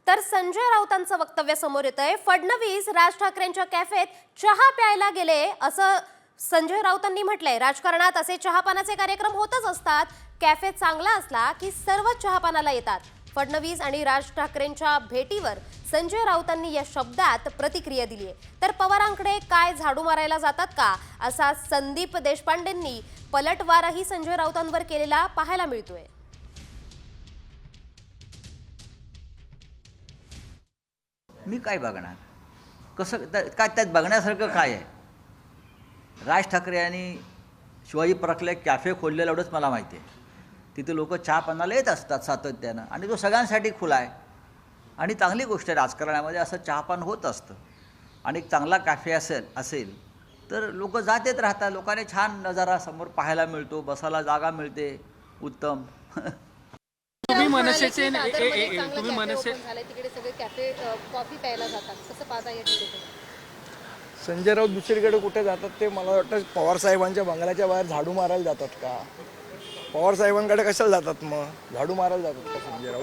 तर संजय राऊतांचं वक्तव्य समोर येतंय। फडणवीस राज ठाकरेंच्या कॅफेत चहा प्यायला गेले असं संजय राऊतांनी म्हटलंय। राजकारणात असे चहापानाचे कार्यक्रम होतच असतात। कॅफे चांगला असला की सर्व चहापानाला येतात। फडणवीस आणि राज ठाकरेंच्या भेटीवर संजय राऊतांनी या शब्दात प्रतिक्रिया दिली आहे। तर पवारांकडे काय झाडू मारायला जातात का असा संदीप देशपांडेंनी पलटवारही संजय राऊतांवर केलेला पाहायला मिळतोय। मी काय बघणार, कसं काय त्यात बघण्यासारखं काय आहे? राज ठाकरे यांनी शिवाजी पार्कला एक कॅफे खोललेलं एवढंच मला माहिती आहे। तिथे लोक चहा पानाला येत असतात सातत्यानं आणि तो सगळ्यांसाठी खुला आहे आणि चांगली गोष्ट आहे। राजकारणामध्ये असं चहापान होत असतं आणि एक चांगला कॅफे असेल तर लोक जात येत राहतात। लोकांनी छान नजारा समोर पाहायला मिळतो, बसायला जागा मिळते, उत्तम। तुम्ही मनसेचे तुम्ही मनसे तिकडे सगळे कॅफे कॉफी प्यायला जातात, कसं पाहता येते? संजय राऊत दुसरीकडे कुठे जातात ते मला वाटतं पवार साहेबांच्या बंगल्याच्या बाहेर झाडू मारायला जातात का? पवार साहेबांकडे कशाला जातात? मग झाडू मारायला जातात का संजय राऊत?